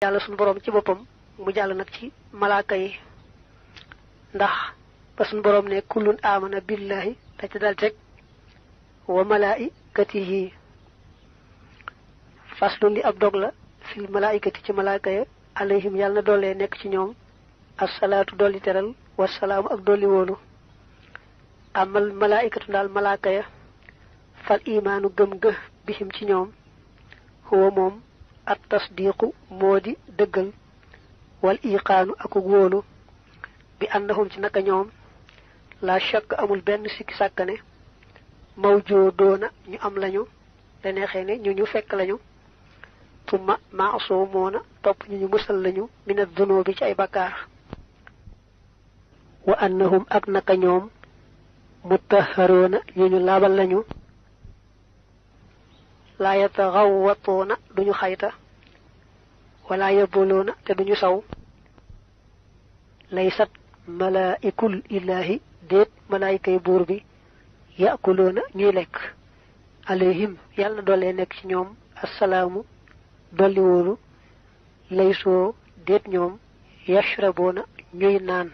yàlla suñu borom ci boppam mu jàll nag ci malaaka yi ndax ba suñu borom ne kullun amana billahi da ci dal teg wa malaikatihi faslun li ab dog la fil malaikati ci malaaka ya alayhim yàlla na doolee nekk ci ñoom assalaatu dolli teral wasalaamu ak dolli wóolu amal malaikatu daal malaaka ya fal imaanu gëm ga bihim ci ñoom huwa moom at tasdiqu moo di dëggal wal iqaanu ak wóolu bi annahum ci naka ñoom la shakk amul benn sikki sàkkane mawjoodoona ñu am lañu te neexee ne ñu fekk lañu tumma maasoo moona topp ñu musal lañu minat dunoobi ci ay bakkaar wa annahum ak naka ñoom mutaharoona ñu laabal lañu laa yataxawwatoona duñu xayta wala yaboloona te duñu saw laysat malaa'ikul ilaahi déet malaayikay buur bi yaakuloona ñuy lekk alayhim yàlla doole nekk ci ñoom assalaamu dolli wóolu laysoo déet ñoom yashraboona ñuy naan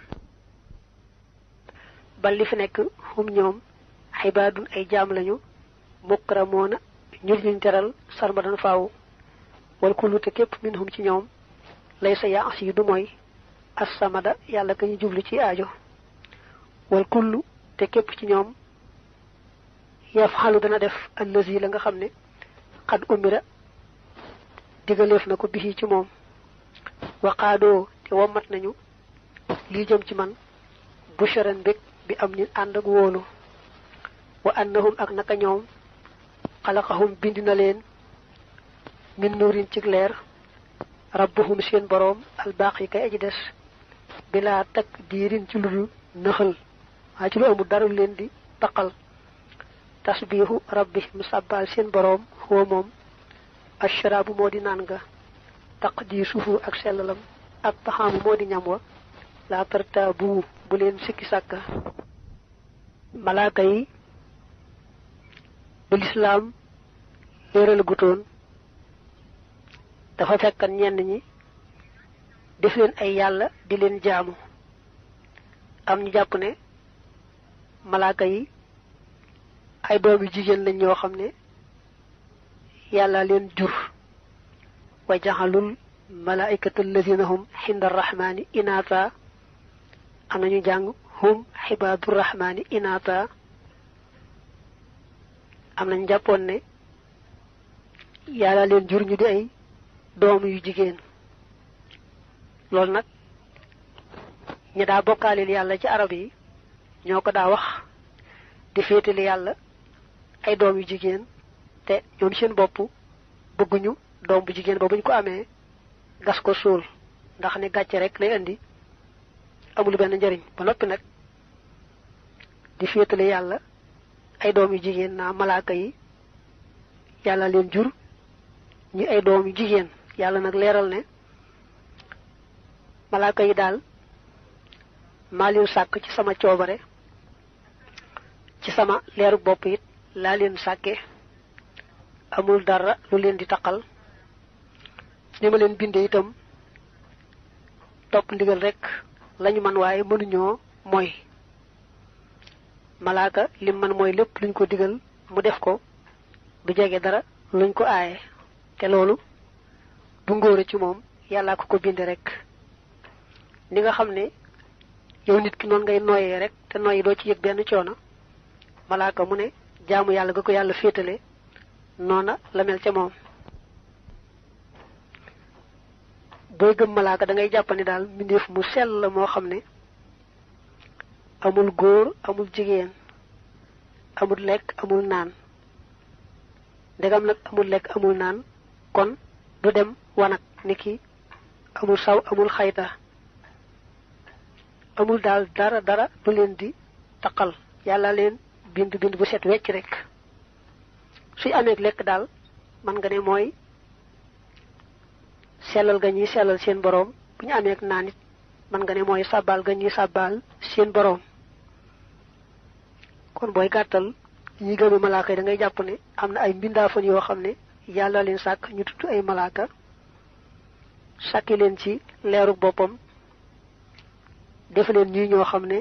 bal li fi nekk hum ñoom xibaadun ay jaam lañu mukramoona ñu teral sarmadan faaw wal kullu te képp minhum ci ñoom laysa yaasi du mooy assamada yàlla ka ñu jublu ci aajo wal kullu te képp ci ñoom yafxalu dana def allazi la nga xam ne xad umira digaleef na ko bihi ci moom waqaadoo te wommat nañu lii jëm ci man busharan mbég bi am ni ànd ak wóolu wa annahum ak naka ñoom xalaqahum bind na leen min nuurin ci leer rabbuhum seen boroom albaqi kay aji des bilaa takk diirin ci ludul nëxal waa ci lu amul dara leen di taqal tasbihu rabbihim sàbbaal seen boroom huwa moom ashraabu moo di naan nga taqdiisuhu ak sellalam ak taxaamu moo di ñam wa laa tartaabu bu leen sikki sàkka malaaka yi bu lislaam léeral gutoon dafa fekkan ñenn ñi def leen ay yàlla di leen jaamu am ñu jàpp ne malaaka yi ay doomi jigéen lañ ñoo xam ne yàlla leen jur wa jaxalul malaikatu allazina hum xinda arrahmani inaata am nañu jàng hum xibaadu rahmani inaata am nañ jàppoon ne yàlla leen jur ñu di ay doom yu jigéen loolu nag ñi daa bokkaalil yàlla ci arab yi ñoo ko daa wax di féetali yàlla ay doom yu jigéen te ñoom seen bopp bëgguñu doom bu jigéen ba buñ ko amee gas ko suul ndax ne gàcce rek lay indi amul benn njariñ ba noppi nag di féetali yàlla ay doom yu jigéen naa malaaka yi yàlla leen jur ñu ay doom yu jigéen yàlla nag leeral ne malaaka yi daal maa leen sàkk ci sama coobare ci sama leeru bopp it laa leen sàkke amul dara lu leen di taqal ni ma leen binde itam topp ndigal rek lañu man waaye mënuñoo mooy malaaka lim man mooy lépp luñ ko digal mu def ko du jege dara luñ ko aaye te loolu du ngóore ci moom yàllaa ko binde rek ni nga xam ne yow nit ki noonu ngay nooyee rek te nooyi doo ci yëg benn coono malaaka mu ne jaamu yàlla ga ko yàlla féetale noona la mel ca moom booy gëm malaaka da ngay jàpp ne daal mbindeef mu sell la moo xam ne amul góor amul jigéen amul lekk amul naan ndegam nag amul lekk amul naan kon du dem wanag ni ki amul saw amul xayta amul daal dara du leen di taqal yàlla leen bind bu set wecc rek suy amee lekk daal man nga ne mooy sellal ga ñuy sellal seen boroom bu ñu amee naan it man nga ne mooy sàbbaal ga ñuy sàbbaal seen boroom kon booy gàttal ñi gëme malaaka yi da ngay jàpp ne am na ay mbindaafan yoo xam ne yàlla leen sàkk ñu tudd ay malaaka sàkki leen ci leeruk boppam def leen ñuy ñoo xam ne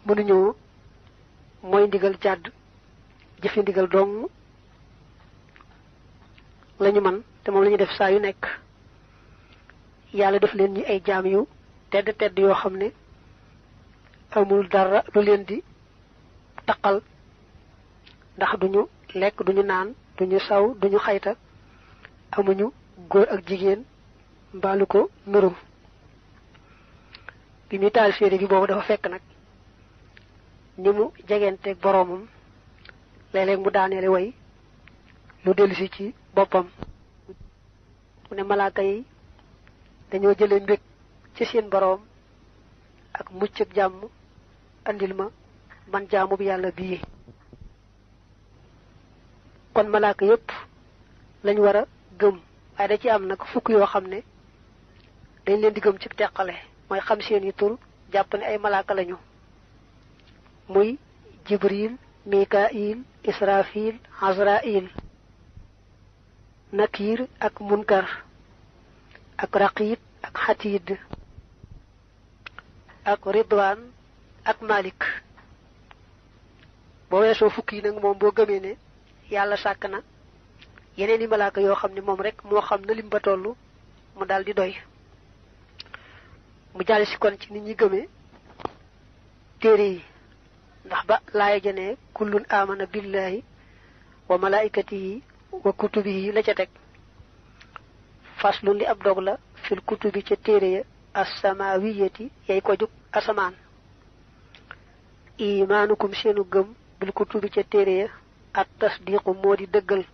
mënuñoo mooy ndigal jàdd jëfe ndigal dong lañu man te moom lañu def saa yu nekk yàlla def leen ñi ay jaam yu tedd tedd yoo xam ne amul dara lu leen di taqal ndax duñu lekk duñu naan duñu saw duñu xayta amuñu góor ak jigéen mbaalu ko nuru bi muy taal séeré bi boobu dafa fekk nag ni mu jegenteeg boroomam léeg-léeg mu daaneele way lu dellusi ci boppam mu ne malaaka yi dañoo jëlee mbég ci seen boroom ak mucc ak jàmm andil ma man jaamu bi yàlla bii kon malaaka yépp lañ war a gëm waaye da ci am nag fukk yoo xam ne dañ leen di gëm ci teqale mooy xam seen yi tur jàpp ne ay malaaka lañu muy jibril mikail israfil azrail nakir ak munkar ak raqib ak xatiid ak ridwan ak malik boo weesoo fukk yi nag moom boo gëmee ne yàlla sàkk na yeneen i malaaka yoo xam ne moom rek moo xam na lim ba toll mu daal di doy mu jàll si kon ci nit ñi gëmee téere yi ndax ba laaya jane kullun amana billahi wa malaikatihi wa kutubihi la ca teg faslun li ab dog la fil kutubi ca téere ya assamawiyati yay ko jug asamaan imaanukum seenu gëm bil kutubi ca téere ya at tasdiqu moo di dëggal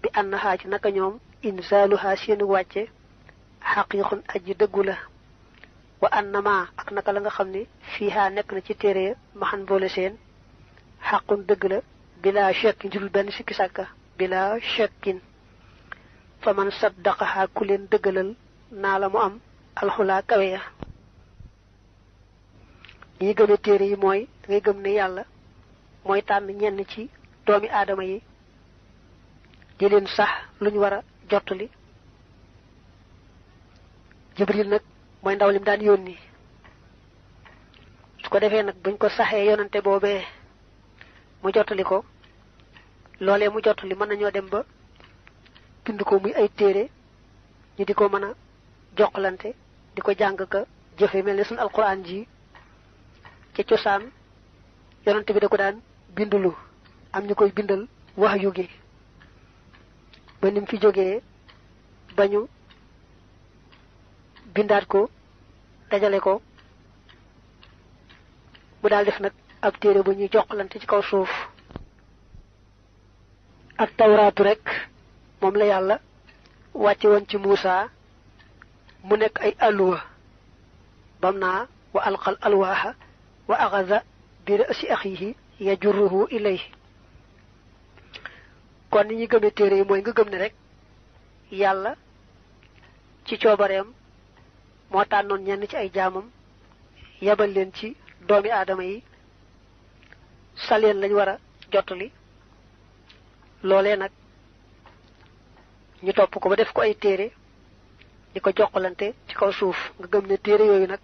bi annahaa ci naka ñoom insaaluhaa seenu wàcce xaqiiqun aji dëggu la wa annama ak naka la nga xam ne fiihaa nekk na ci téere ya maxan boole seen xaqun dëgg la bila shakkin jurul benn sikki sàkka bila shakkin fa man saddaqahaa ku leen dëggalal naa la mu am alxulaa kawe ya ñi gëme téere yi mooy da ngay gëm ne yàlla mooy tànn ñenn ci doomi aadama yi di leen sax luñ war a jottali jibril nag mooy ndaw lim daan yónni su ko defee nag buñ ko saxee yonante boobee mu jottali ko loolee mu jottali mën nañoo dem ba bind ko muy ay téere ñu di ko mën a jokkalante di ko jàng ka jëfe mel ne suñu alquran ji ca cosaan yonante bi da ko daan bindulu am ñu koy bindal wax yu gi ba nim fi jógee bañu bindaat ko dajale ko mu daal def nag ab téere bu ñuy jokkalante ci kaw suuf ak tawraatu rek moom la yàlla wàcce woon ci Muusa mu nekk ay alluwa bam naa wa alqal alwaaxa wa axada bi ra'si axiihi yajurruhu ilayhi kon ni ñuy gëmee téere yi mooy nga gëm ne rek yàlla ci coobareem moo tànnoon ñenn ci ay jaamam yabal leen ci doomi aadama yi saleen lañ war a jottali loolee nag ñu topp ko ba def ko ay téere di ko jokkalante ci kaw suuf nga gëm ne téere yooyu nag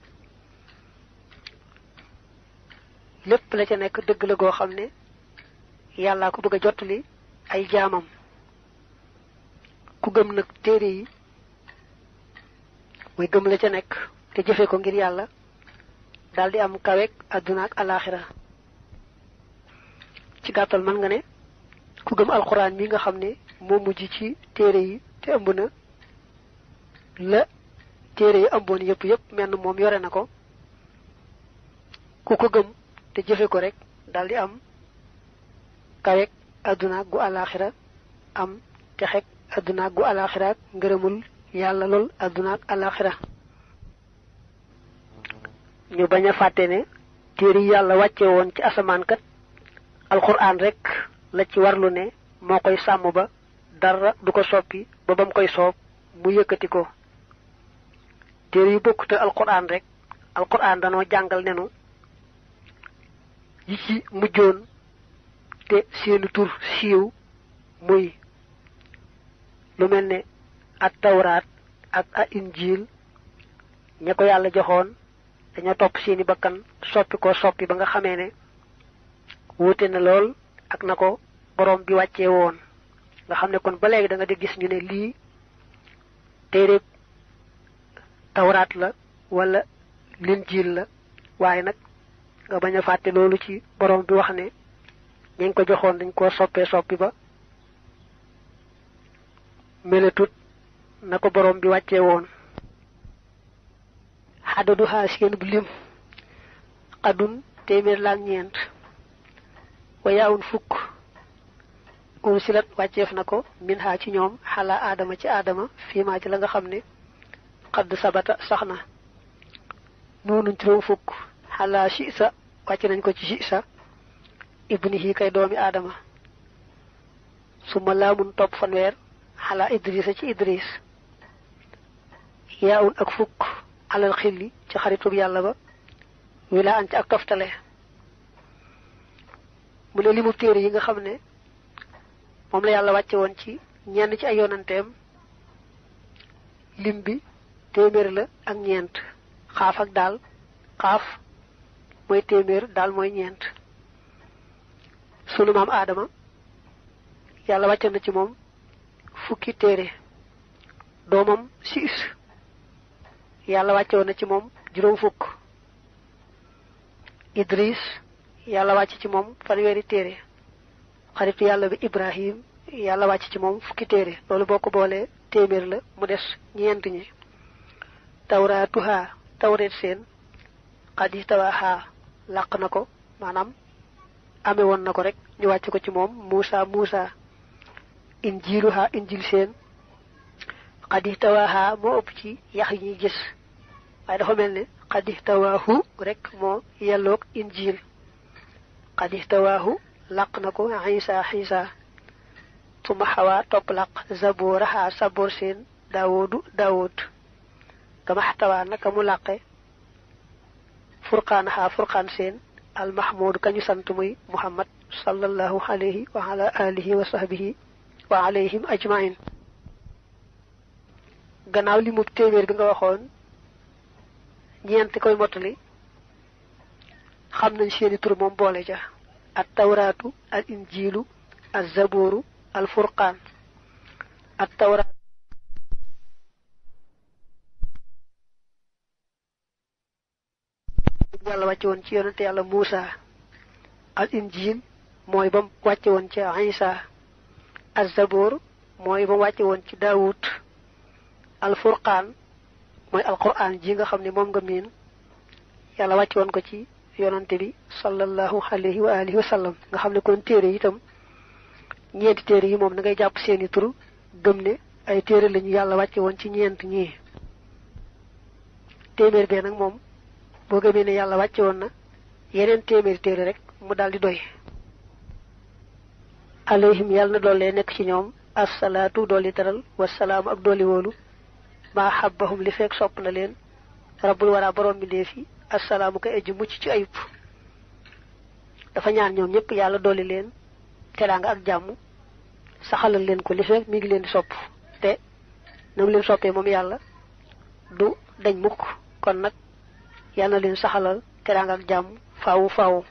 lépp la ca nekk dëgg la goo xam ne yàllaa ko bëgg a jottali ay jaamam ku gëm nag téere yi muy gëm la ca nekk te jëfe ko ngir yàlla daldi am kaweek àdduna ak alaaxira ci gàttal mën nga ne ku gëm alxuraan mi nga xam ne moo mujj ci téere yi te ëmb na la téere yi ëmboon yëpp menn moom yore na ko ku ko gëm te jëfe ko rek daldi am kaweek àdduna gu alaaxira am texek àdduna gu alaaxira ngërëmul yàlla lool àdduna ak alaaxira ñu bañ a fàtte ne téere yi yàlla wàcce woon ci asamaan kat alxuraan rek la ci warlu ne moo koy sàmm ba dara du ko soppi ba bam koy soob mu yëkkati ko téere yu bokkute alxuraan rek alxuraan danoo jàngal nenu yi ci mujjoon te seeni tur siiw muy lu mel ne at tawraat ak a injil ña ko yàlla joxoon dañoo topp seeni bakkan soppi ko soppi ba nga xamee ne wuute na lool ak na ko borom bi wàccee woon nga xam ne kon ba léegi da nga di gis ñu ne lii téere tawraat la wala linjiil la waaye nag nga bañ a fàtte loolu ci borom bi wax ne ñañ ko joxoon dañ koo soppee soppi ba meletut na ko borom bi wàccee woon xadadu xaa seen bu lim xadun téeméer laak ñeent wayaawun fukk silat wàcceef na ko min xaa ci ñoom xalaa aadama ci aadama fii maa ci la nga xam ne xadd sabata sax na noonu juróom fukk xalaa shisa wàcce nañ ko ci shisa ibnihi kay doomi aadama suma laamun topp fanweer xalaa idrisa ci idris yaawun ak fukk alal xilli ci xaritub yàlla ba wilaa an ci ak toftale mu ne limu téere yi nga xam ne moom la yàlla wàcce woon ci ñenn ci ay yonanteem lim bi téeméer la ak ñeent xaaf ak daal xaaf mooy téeméer daal mooy ñeent sunu maam aadama yàlla wàcce na ci moom fukki téere doomam siis yàlla wàcce woon na ci moom juróom fukk idris yàlla wàcce ci moom fanweeri téere xaritu yàlla bi ibrahim yàlla wàcc ci moom fukki téere loolu boo ko boolee téeméer la mu des ñeent ñi tawraatuha tawreet seen xadi tawaaha làq na ko maanaam ame woon na ko rek ñu wàcc ko ci moom muusa injiluha injil seen xadi tawaaha moo ëpp ci yax yi ñuy gis waaye dafa mel ne xadi tawaahu rek moo yelloog injil xadi tawaahu làq na ko xiisa suma xawaa topp làq zabooraha saboor seen daawud kama xtawaa naka mu làqe furqaanaha furqaan seen almahmuud kañu sant muy muhammad sallallahu alayhi wa ala alihi wa sahbihi wa alayhim ajmain gannaaw li mu téeméer bi nga waxoon ñeent koy mottali xam nañ seeni tur moom boole ja at tawraatu al injilu al zabooru al furqaan at tawraat yàlla wàcce woon ci yonente yàlla Muusa al injil mooy ba mu wàcce woon ci Isa al zaboor mooy ba mu wàcce woon ci Daawud al furqaan mooy al quraan ji nga xam ne moom nga miin yàlla wàcce woon ko ci yonante bi sallallahu alayhi wa alihi wa sallam nga xam ne kon téere itam ñeenti téere yi moom da ngay jàpp seeni tur gëm ne ay téere lañu yàlla wàcce woon ci ñeent ñii téeméer bee nag moom boo gëmee ne yàlla wàcce woon na yeneen téeméeri téere rek mu daldi doy alayhim yàlla na doole nekk ci ñoom assalaatu dooli teral wasalaamu ak dooli wóolu maa xabbahum li fekk sopp na leen rabbul wara borom bi ndee fi assalaamu koy aji mucc ci ayub dafa ñaan ñoom ñëpp yàlla dooli leen teraanga ak jàmm saxalal leen ko li fekk mi ngi leen di sopp te na mu leen soppee moom yàlla du dañ mukk kon nag yàlla na leen saxalal teraanga ak jàmm faawu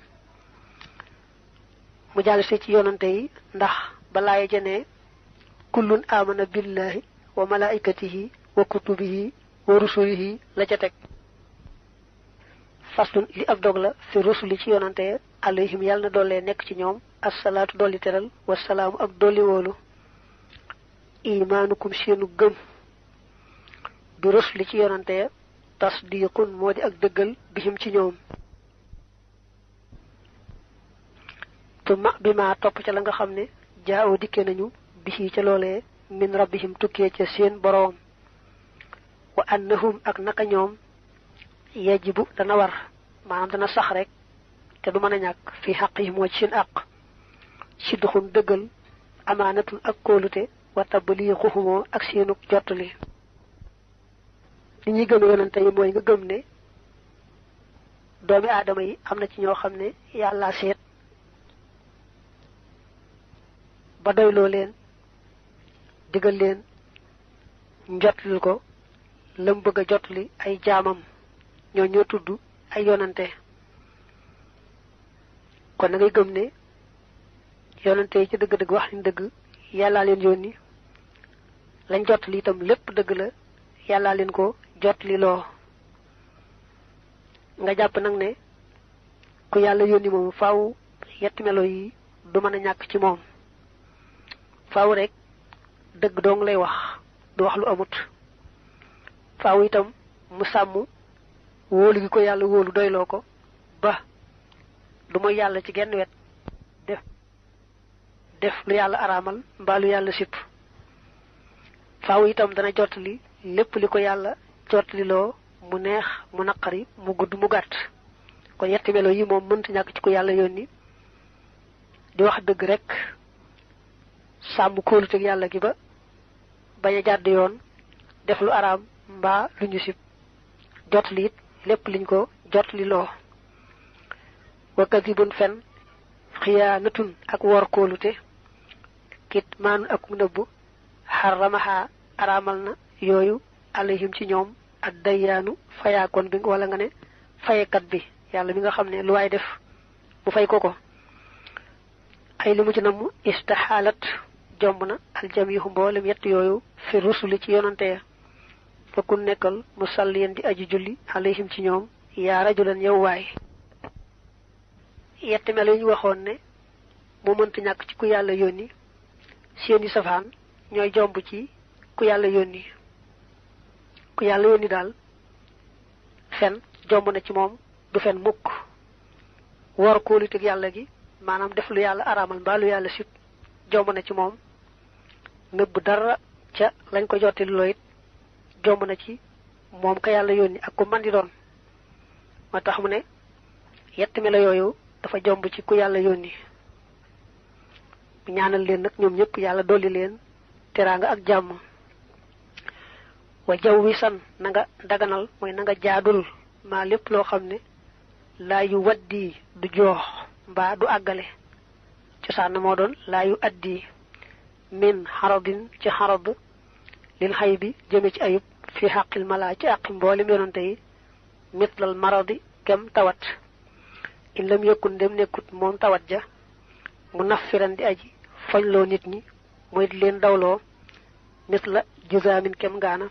mu jàll si ci yonante yi ndax balaaye jënee kullun amana billahi wa malaikatihi wa kutubihi wa rusulihi la ca teg faslun li ab dog la fi rusuli ci yonante alayhim yàlla na doole nekk ci ñoom assalaatu dolli teral wasalaamu ak dolli wóolu imaanukum seenu gëm bi rusuli ci yonante tasdiqun moo di ak dëggal bihim ci ñoom tuma bi ma topp ca la nga xam ne jaaw dikke nañu bihi ca loolee min rabbihim tukkee ca seen boroom wa annahum ak naka ñoom yajibu dana war maanaam dana sax rek te du mën a ñàkk fi xaq yi moo ci seen àq sidduxun dëggal amaanatun ak kóolute wa tabliixuhumoo ak seenu jottali li ñuy gëm yonante yi mooy nga gëm ne doomi aadama yi am na ci ñoo xam ne yàlla seet ba doyloo leen digal leen njottalil ko lam bëgg jotli ay jaamam ñoo tuddu ay yonante kon ngay gëm ne yonante ci dëgg-dëgg wax ni dëgg yàlla leen yónni lañ jotli itam lépp dëgg la yàlla leen ko jotli loo nga jàpp nag ne ku yàlla yónni moom faaw yetti melo yi du mën a ñàkk ci moom faaw rek dëgg dong lay wax du wax lu amut faaw itam mu sàmm wóolu gi ko yàlla wóolu doyloo ko ba du mooy yàlla ci genn wet def lu yàlla araamal mbaa lu yàlla sipp faaw itam dana jottali lépp li ko yàlla jottali loo mu neex mu naqari mu gudd mu gàtt kon yetti melo yi moom mënta ñàkk ci ko yàlla yónni di wax dëgg rek sàmm kóoluteg yàlla gi ba bañ a jàdd yoon def lu araam mbaa lu ñu sib jottali it lépp liñ ko jottali loo wa kadibun fen xiyaanatun ak wor kóolute kit maanu ak nëbbu xaramaha araamal na yooyu alayhim ci ñoom ak dayyaanu fayaakoon bi wala nga ne fayekat bi yàlla mi nga xam ne lu waay def mu fay ko ay li mu ci namm istaxaalat jomb na aljamihu mboolem yett yooyu fi rusuli ci yonante ya fa ku nekkal musalliyan di aji julli alayhim ci ñoom yaa rajulan yow waay yetti melo yi ñu waxoon ne mu mënta ñàkk ci ku yàlla yónni seeni safaan ñooy jomb ci ku yàlla yónni daal fen jomb na ci moom du fen mukk wor kóoluteg yàlla gi maanaam def lu yàlla araamal mbaa lu yàlla sib jomb na ci moom nëbb dara ca lañ ko jottali loo it jomb na ci moom ka yàlla yónni ak ku man di doon moo tax mu ne yetti melo yooyu dafa jomb ci ku yàlla yónni ñaanal leen nag ñoom ñëpp yàlla dolli leen teraanga ak jàmm wa jaw wi san na nga daganal mooy na nga jaadul maa lépp loo xam ne laa yu waddi du joox mbaa du àggale cosaan na moo doon laa yu addi min xaradin ci xarad lil xay bi jëme ci ayub fi xaqil mala ci àqi mboolem yonante yi mitlal maradi kem tawat in lam yëkkun dem nekkut moom tawat ja mu naffiran di aji fañloo nit ñi mooy di leen dawloo mitla juzaamin kem ngaana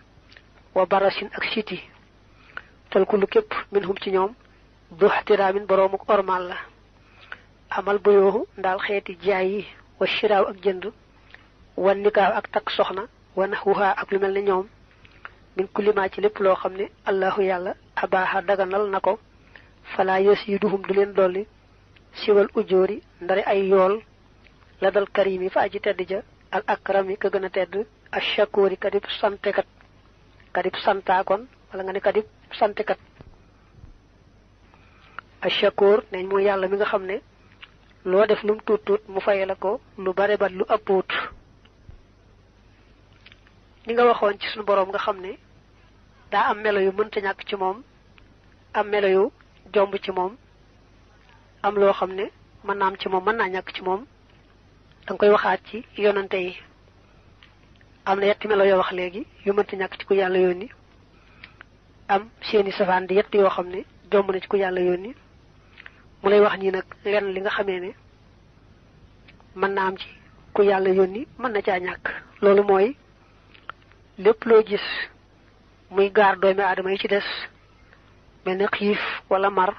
wa barasin ak siti tal ku lu képp min hum ci ñoom du ihtiraamin boroomuk ormal la amal bu yooxu ndaal xeeti jaay yi wa shiraaw ak jënd wa nikaaw ak takk soxna wa naxwuhaa ak lu mel ne ñoom min kullimaa ci lépp loo xam ne allahu yàlla abaaxa daganal na ko falaa yasiiduhum du leen dolli siwal ujóori ndare ay yool la dal karimi fa aji tedd ja al akrami ka gën a tedd ashakóori kadib santekat kadib santaakon wala nga ne kadib santekat ashakóor neñ mooy yàlla mi nga xam ne loo def lum tuut tuut mu faye la ko lu bare bat lu ëppuut ni nga waxoon ci suñu boroom nga xam ne daa am melo yu mënta ñàkk ci moom am melo yu jomb ci moom am loo xam ne mën naa am ci moom mën naa ñàkk ci moom danga koy waxaat ci yonante yi am na yetti melo yoo wax léegi yu mënta ñàkk ci ku yàlla yónni am seeni safaan di yett yoo xam ne jomb na ci ku yàlla yónni mu lay wax nii nag lenn li nga xamee ne mën naa am ci ku yàlla yónni mën na caa ñàkk loolu mooy lépp loo gis muy gaar doomi aadama yi ci des mel ne xiif wala mar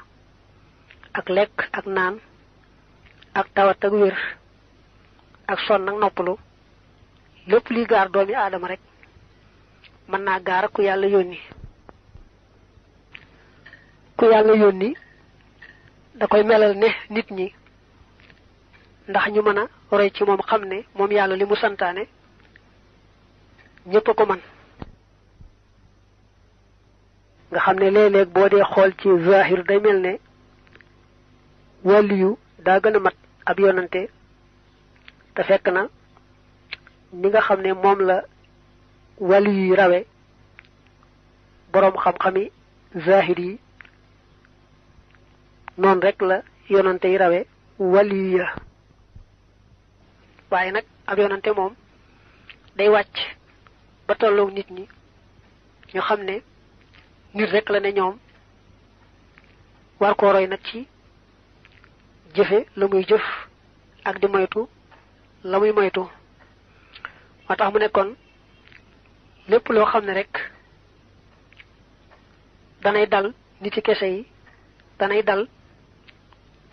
ak lekk ak naan ak tawat ak wér ak sonn ak noppalu lépp liy gaar doomi aadama rek mën naa gaar ku yàlla yónni ku yàlla yónni da koy melal ne nit ñi ndax ñu mën a roy ci moom xam ne moom yàlla li mu santaane ñépp a ko man nga xam ne léeg-léeg boo dee xool ci zahir day mel ne wàlliyu daa gën a mat ab yonante te fekk na ni nga xam ne moom la wàlliyu yi rawe boroom xam-xami zahir yi noonu rek la yonante yi rawe wàlliyu ya waaye nag ab yonante moom day wàcc ba tolloog nit ñi ñu xam ne nit rek la ne ñoom war koo roy nag ci jëfe la muy jëf ak di moytu la muy moytu moo tax mu ne kon lépp loo xam ne rek danay dal nit ci kese yi danay dal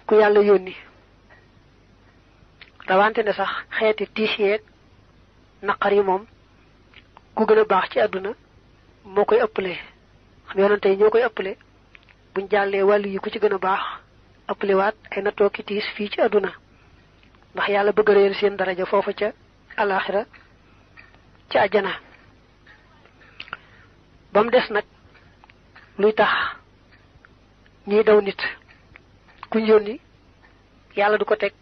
ku yàlla yónni rawante ne sax xeeti tiis yeeg naqar yi moom ku gën a baax ci àdduna moo koy ëppale xam yonante yi ñoo koy ëppale buñ jàllee wàllu yi ku ci gën a baax ëppale waat ay nattoo ki tiis fii ci àdduna ndax yàlla bëgg a réel seen daraja foofa ca alaxira ca àjjana ba mu des nag luy tax ñuy daw nit kuñ yónni yàlla du ko teg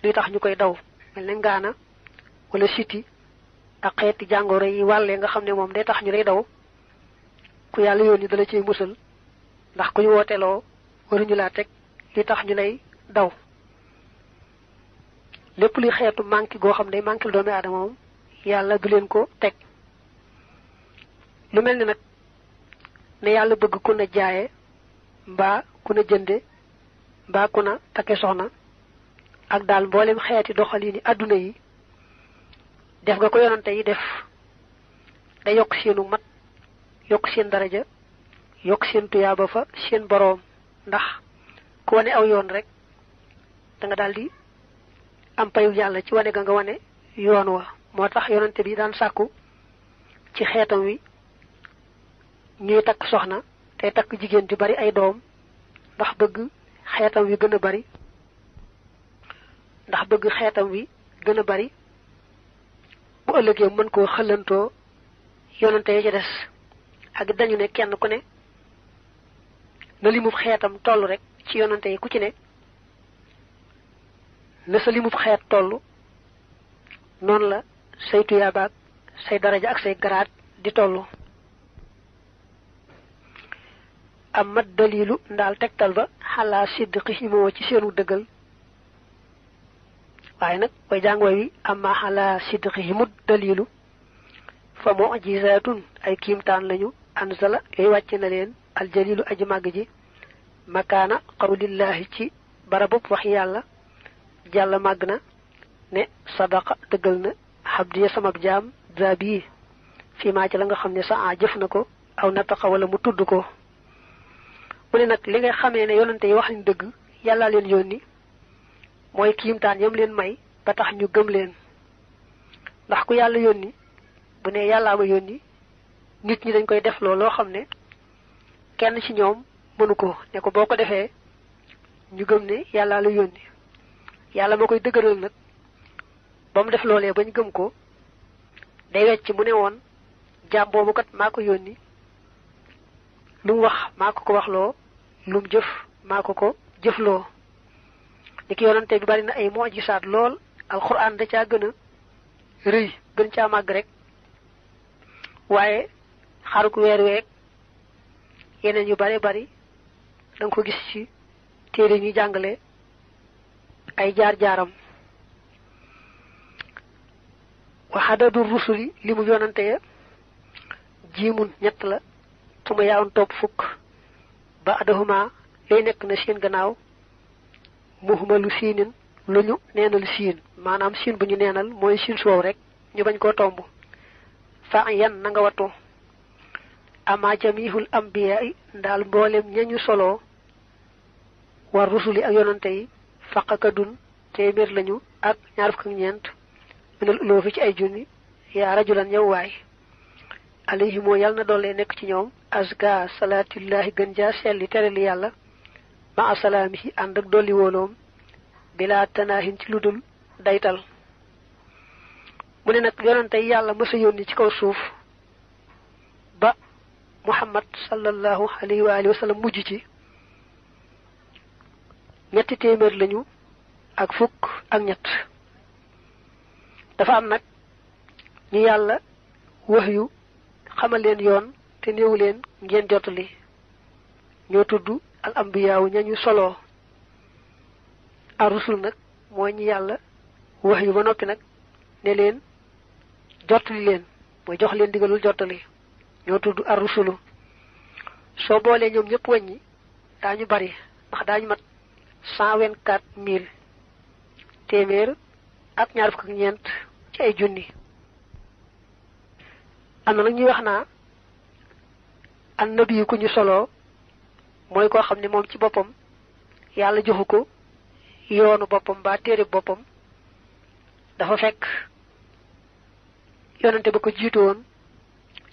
luy tax ñu koy daw mel ne ngaana wala siti ak xeeti jàngoro yi wàllee nga xam ne moom day tax ñu lay daw ku yàlla yónni dala ciy musal ndax ku ñu wooteloo waruñu laa teg li tax ñu lay daw lépp luy xeetu manqué goo xam ne manqué doomi aadama moom yàlla du leen ko teg lu mel ni nag ne yàlla bëgg ku na jaaye mbaa ku na jënde mbaa ku na takke soxna ak daal mboolem xeeti doxalini adduna yi def nga ko yonante yi def da yokk seenu mat yokk seen daraja yokk seen tuyaaba fa seen boroom ndax ku wane aw yoon rek da nga daal di am payu yàlla ci wane ga nga wane yoon wa moo tax yonante bi daan sàkku ci xeetam wi ñuy takk soxna te takk jigéen ju bari ay doom ndax bëgg xeetam wi gën a bari bu ëllëgee mën koo xëlantoo yonante yi ci des ak dañu ne kenn ku ne na limub xeetam toll rek ci yonante yi ku ci ne na sa limub xeet toll noonu la say tuyaabaak say daraja ak say garaat di toll amat dalilu ndaal tegtal ba xalaa sidqihimoo ci seenu dëggal waaye nag way jàng way wi amma xalaa sidqihimut dalilu fa mu'jizatun ay kiimtaan lañu anzala yooyu wàcce na leen aljalilu aji màgg ji makaana qawlillahi ci barabub wax yàlla jàlla màgg na ne sadaqa dëggal na xabdiya samab jaam zabi fii maa ci la nga xam ne sa jëf na ko aw nataqa wala mu tudd ko mu ne nag li nga xamee ne yonante yi wax nañ dëgg yàlla leen yónni mooy kiimtaan yam leen may ba tax ñu gëm leen ndax ku yàlla yónni bu ne yàllaa ma yónni nit ñi dañ koy def loo xam ne kenn ci ñoom mënu ko ne ko boo ko defee ñu gëm ne yàllaa la yónni yàlla ma koy dëgëral nag ba mu def loolee bañ gëm ko day wecc mu ne woon jaam boobu kat maa ko yónni lu mu wax maa ko ko waxloo lu mu jëf maa ko ko jëfloo ni ki yonante bi bari na ay mujisaat lool alxuraan da caa gën a rëy gën caa màgg rek waaye xaruk weer week yeneen yu bare bari da nga ko gis ci téere ñuy jàngale ay jaar-jaaram waxadadu rusuli li mu yonante ya jiimun ñett la suma yaawoon topp fukk ba adahuma lay nekk na seen gannaaw muhmalu siinin lu ñu neenal siin maanaam siin bu ñu neenal mooy siin soow rek ñu bañ koo tomb fa yan na nga wattu ama jamihul ambiya yi ndaal mboolem ñañu solo war rusuli ak yonante yi faqakadun téeméer lañu ak ñaar fukk ak ñeent minal uloofi ci ay junni yaa rajulan ñëw waay alayhi moo yàlla na doole nekk ci ñoom azka salaatullahi gën jaa selli terali yàlla ma asalaamihi ànd ak dolli wóoloom bilaa tanaahin ci lu dul daytal mu ne nag yonante yi yàlla mësa yónni ci kaw suuf ba muhammad sallallahu alayhi wa alihi wa sallam mujj ci ñetti téeméer lañu ak fukk ak ñett dafa am nag ñu yàlla wax yu xamal leen yoon te néewu leen ngeen jotali ñoo tudd al ambiyaawu ñañu solo ar rusul nag mooy ñi yàlla wax yu ba noppi nag ne leen jottali leen mooy jox leen digalul jottali ñoo tudd ar-rusulu soo boolee ñoom ñëpp wàññi daañu bari ndax daañu mat 124 000 téeméer ak ñaar fukk ak ñeent ci ay junni. am na nag ñuy wax naa annabi ku ñu solo mooy koo xam ne moom ci boppam yàlla joxu ko yoonu boppam ba téere boppam dafa fekk yonante ba ko jiitu woon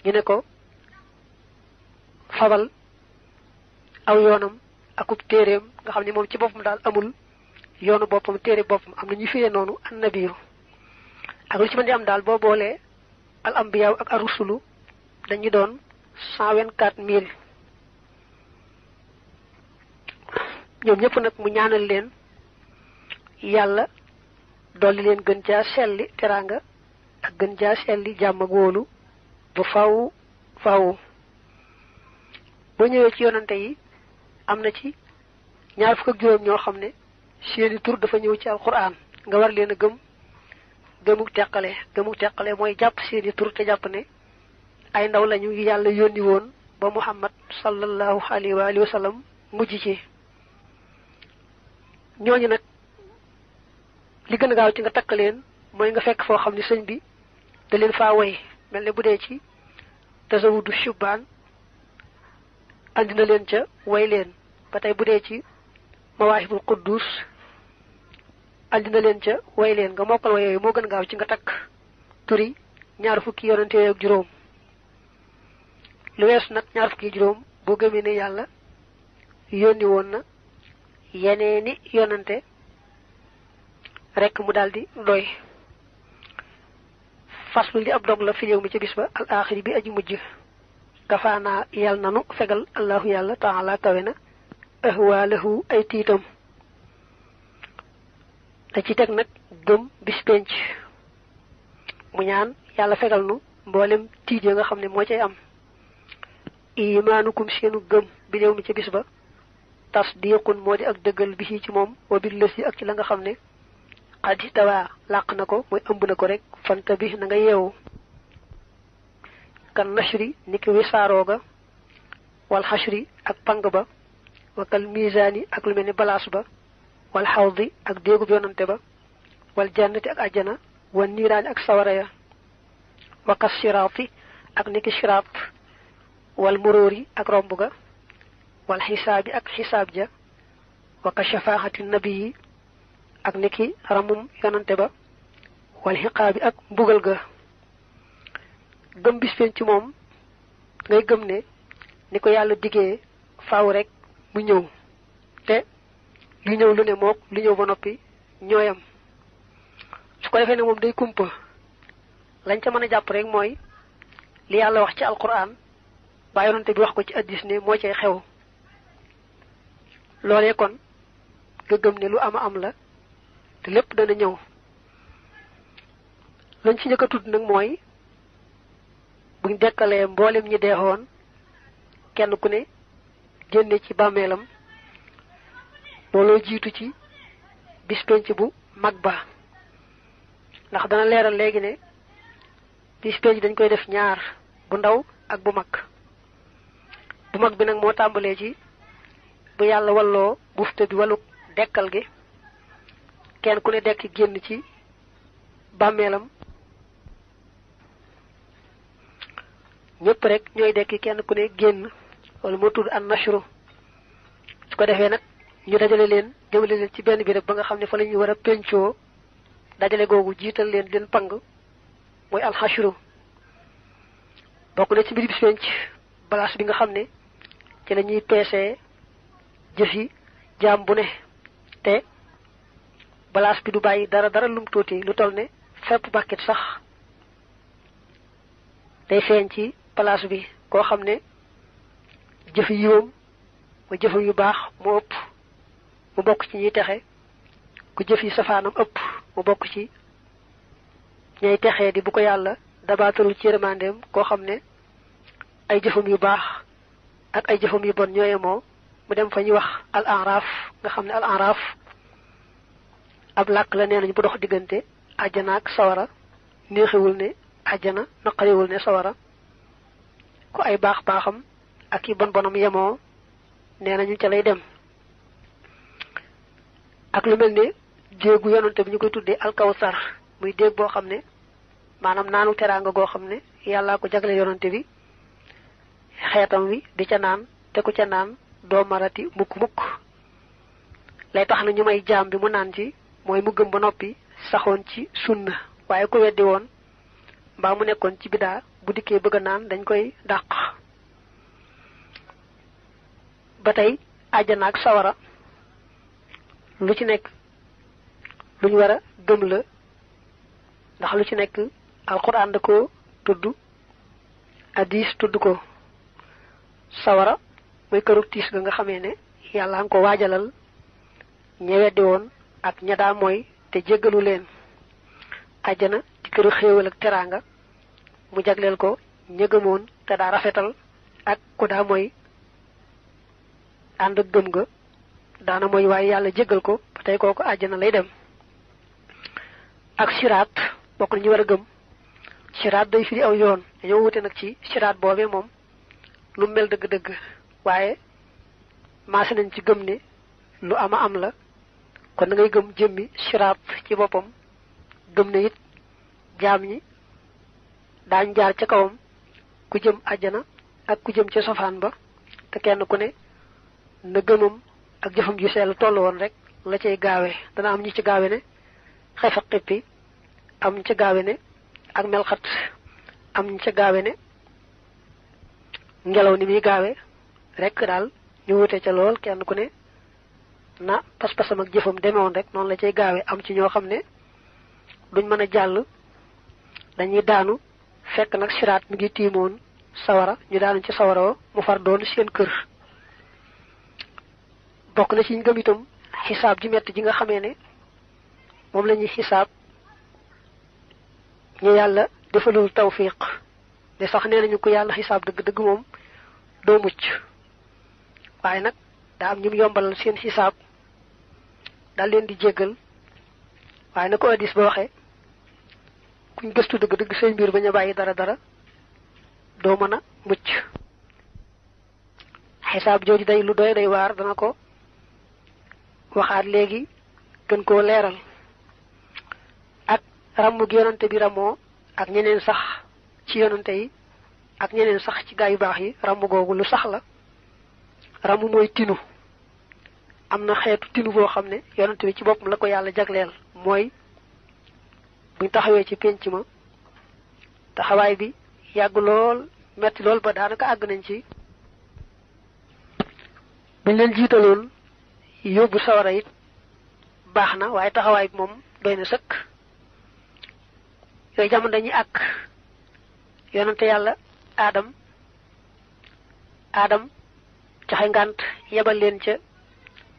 ñu ne ko fabal aw yoonam akub téereem nga xam ne moom ci boppam daal amul yoonu boppam téere boppam am na ñu firee noonu annabiyu ak lu ci mën di am daal boo boolee al ambiyaaw ak ar rusulu dañu doon 124 000 ñoom ñëpp nag mu ñaanal leen yàlla dolli leen gën caa selli teraanga ak gën caa selli jàmm ak wóolu bu faw faw boo ñëwee ci yonante yi am na ci ñaar fukk ak juróom ñoo xam ne seeni tur dafa ñëw ci alquran nga war leen a gëmuk teqale mooy jàpp seeni tur te jàpp ne ay ndaw lañu yàlla yónni woon ba muhammad sallallahu alayhi wa sallam mujj ci ñooñu nag li gën a gaaw ci nga takk leen mooy nga fekk foo xam ne sëñ bi da leen faa way mel ne bu dee ci tasawudu shubaan andi na leen ca way leen ba tey bu dee ci mawaahibul quddus andi na leen ca way leen nga mokkal way yooyu moo gën a gaaw ci nga takk turi ñaar fukki yonante yooyu ak juróom lu weesu nag ñaar fukki juróom boo gëmee ne yàlla yónni woon na yeneeni yonante rek mu daldi doy. faslu li ab dog la fi ñëw mi ci bis ba al axiri bi aji mujj kafaanaa yàlla nanu fegal allahu yàlla taala kawe na ahwaalahu ay tiitam da ci teg nag gëm bis penc mu ñaan yàlla fegal nu mboolem tiit ya nga xam ne moo cay am imaanukum seenu gëm bi ñëw mi ci bis ba tasdiqun moo di ak dëggal bi ci moom wa bil lësi ak ci la nga xam ne xadi tawaa làq na ko mooy ëmb na ko rek fanta bi na nga yeewu kan nashri niki wisaarooga wal xashri ak pang ba wakal misaani ak lu mel ni balaas ba wal xawdi ak déegub yonante ba wal jannati ak ajjana wal niiraani ak sawara ya wakas siraati ak niki siraat wal muróori ak romb ga wal xisaabi ak xisaab ja waka shafaaxati nabi ak niki ramum yonante ba wal xiqaabi ak mbugal ga gëm bis penc moom ngay gëm ne ni ko yàlla diggee faaw rek mu ñëw te lu ñëw lu ne mook lu ñëw ba noppi ñooyam su ko defee ne moom day kumpa lañ ca mën a jàpp rek mooy li yàlla wax ci alquran ba yonante bi wax ko ci addis ne moo cay xew loolee kon nga gëm ne lu ama am la te lépp dana ñëw lañ ci njëkk a tudd nag mooy buñ dekkalee mboolem ñi deexoon kenn ku ne génne ci bàmmeelam looloo jiitu ci bis penc bu mag ba ndax dana leeral léegi ne bis penc dañ koy def ñaar bu ndaw ak bu mag bi nag moo tàmbalee ci bu yàlla walloo bufte bi waluk dekkal gi kenn ku ne dekk génn ci bàmmeelam ñëpp rek ñooy dekki kenn ku ne génn wala moo tudd an nashru su ko defee nag ñu dajale leen jëmale leen ci benn bi rek ba nga xam ne fa la ñuy war a pencoo dajale googu jiital leen pang mooy alxashru bokk na ci mbir bis penc balaas bi nga xam ne ci la ñuy peesee jëf yi jaam bu ne te balaas bi du bàyyi dara lum tuuti lu toll ne fépp bàkkit sax day feeñ ci place bi koo xam ne jëf yiwam mooy jëfam yu baax mu ëpp mu bokk ci ñuy texe ku jëf yi safaanam ëpp mu bokk ci ñay texee di bu ko yàlla dabaatalul ci yërmandeem koo xam ne ay jëfam yu baax ak ay jëfam yu bon ñooye moo mu dem fa ñuy wax al araf nga xam ne al araf ab làkk la nee nañu bu dox diggante àjjana ak sawara neexewul ne àjjana naqariwul ne sawara ku ay baax baaxam ak i bon bonam yemoo nee nañu ca lay dem. ak lu mel ne déegu yonante bi ñu koy tuddee alkawsar muy déeg boo xam ne maanaam naanu teraanga goo xam ne yàllaa ko jagle yonante bi xeetam wi di ca naan te ku ca naan doo marati mukk lay tax na ñu may jaam bi mu naan ci mooy mu gëm ba noppi saxoon ci sunna waaye ku weddi woon mbaa mu nekkoon ci bidaa bu dikkee bëgg a naan dañ koy dàq. ba tey àjjana ak sawara lu ci nekk lu ñu war a gëm la ndax lu ci nekk alxuraan da ko tudd hadiis tudd ko. sawara mooy këru tiis ga nga xamee ne yàlla nga ko waajalal ña weddi woon ak ña daa mooy te jéggalu leen. àjjana di këru xéewal ak teraanga mu jagleel ko ña gëmoon te daa rafetal ak ku daa mooy ànd ak gëm ga daana mooy waaye yàlla jéggal ko ba tey kooku àjjana lay dem. ak siraat bokk na ñu war a gëm. siraat day firi aw yoon dañoo wute nag ci siraat boobee moom lu mel dëgg-dëgg waaye maase nañ ci gëm ne lu ama am la kon da ngay gëm jëmmi siraat ci boppam gëm ne it jaam ñi daañ jaar ca kawam ku jëm àjjana ak ku jëm ca sofaan ba te kenn ku ne na gëmam ak jëfam ju sell toll woon rek la cay gaawe dana am ñi ci gaawe ne xefa xippi am ñi ci gaawe ne ak melxat am ñi ci gaawe ne ngelaw ni muy gaawe rek daal ñu wute ca lool kenn ku ne na pas-pasam ak jëfam demewoon rek noonu la cay gaawe am ci ñoo xam ne duñ mën a jàll dañuy daanu fekk nag siraat mi ngi tiimoon sawara ñu daanu ci sawara mu far doon seen kër. bokk na ci ñu gëm itam xisaab ji metti ji nga xamee ne moom la ñuy xisaab ñu yàlla defalul tawfiq de sax nee nañu ko yàlla xisaab dëgg-dëgg moom doo mucc waaye nag daa am ñu yombalal seen xisaab daal leen di jéggal waaye na ko hadiis ba waxee kuñ gëstu dëgg-dëgg seen mbir bañ a bàyyi dara doo mën a mucc. xisaab jooju day lu doy day waar dana ko waxaat léegi gën koo leeral. ak ràmm gi yonante bi ramoo ak ñeneen sax ci yonante yi ak ñeneen sax ci gaa yu baax yi ràmm googu lu sax la. ràmm mooy tinu am na xeetu tinu boo xam ne yonante bi ci boppam la ko yàlla jagleel mooy buñ taxawee ci pénc ma taxawaay bi yàgg lool metti lool ba daanaka àgg nañ ci buñ leen jiitaloon yóbbu sawara it baax na waaye taxawaay bi moom doy na sëkk. yooyu jamono dañuy àgg yonante yàlla Adam joxe ngànt yebal leen ca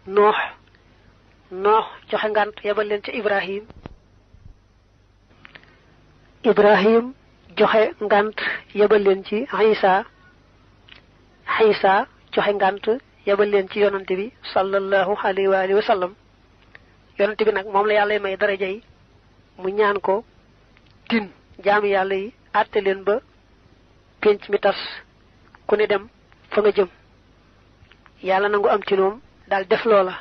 Noox joxe ngànt yebal leen ca Ibrahim joxe ngànt yebal leen ci Isa joxe ngànt yebal leen ci yonante bi sallallahu alayhi wa alihi wa sallam. yonante bi nag moom la yàlla may daraja yi mu ñaan ko tin jaami yàlla yi àtte leen ba pénc mi tas ku ne dem fa nga jëm yàlla nangu am ci noom daal def loola.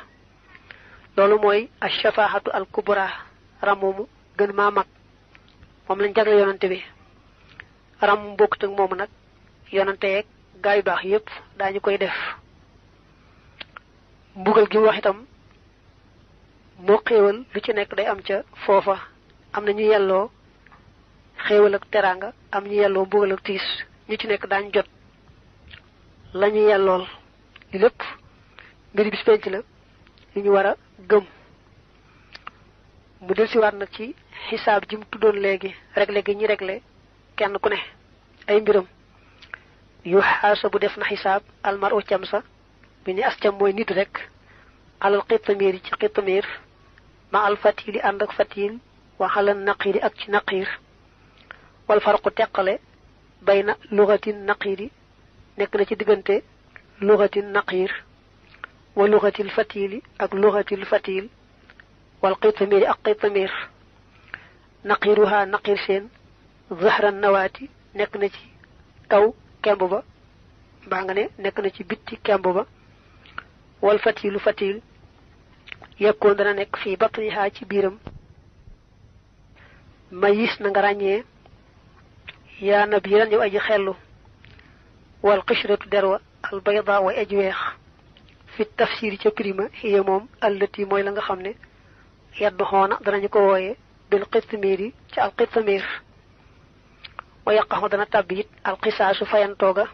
loolu mooy ash-shafaahatu al-kubra ramumu gën maa mag moom lañ jagle yonante bi. ram bokkut ak moomu nag yonante yeeg gaa yu baax yépp daañu koy def. mbugal gi mu wax itam moo xéewal lu ci nekk day am ca foofa am na ñu yelloo xéewal ak teraanga am ñu yelloo mbugal ak tiis ñu ci nekk daañu jot la ñu yellool li lépp mbiri bis penc la li ñu war a gëm. mu del siwaat nag ci xisaab ji mu tuddoon léegi réglé gi ñi réglé kenn ku ne ay mbiram. yu xaasa bu def na xisaab almar u cam sa bi ni as cam mooy nit rek alal xitamiir yi ci xitamiir ma al fatili ànd ak fatil wa xalal naqiiri ak ci naqiir wal farqu teqale bayna lugatin naqiiri nekk na ci diggante lugatin naqiir wa lugatil fatili ak lugatil fatil wal xitamiir ak xitamiir naqiiruha naqiir seen zahran nawaati nekk na ci kaw kemb ba mbaa nga ne nekk na ci bitti kemb ba wal fatilu fatil yekkoon dana nekk fii batniha ci biiram mayis na nga ràññee yaa nabiran yow aji xellu wal qishratu derwa al bayda way aji weex fi tafsir ca prima hiya moom allati mooy la nga xam ne yaddu xoona danañu ko wooye bil qitmiri ci al qitmir wa yaqaxu dana tàbbi it al qisaasu fayantooga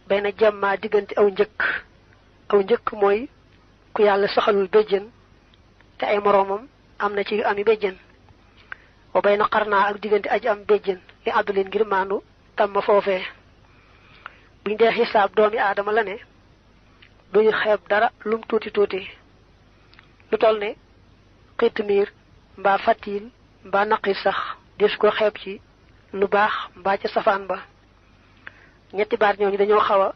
bayna jamma diggante aw njëkk mooy ku yàlla saxalul béjjën te ay moroomam am na ci yu ami béjjën wa bayna qarnaa ak diggante aji am béjjën li àddulin ngir maandu tam ma foofee buñ dee xisaab doomi aadama la ne duñu xeeb dara lum tuuti tuuti lu toll ne xitmiir mbaa fatil mbaa naqir sax des ko xeeb ci lu baax mbaa ca safaan ba ñetti baat ñooñu dañoo xaw a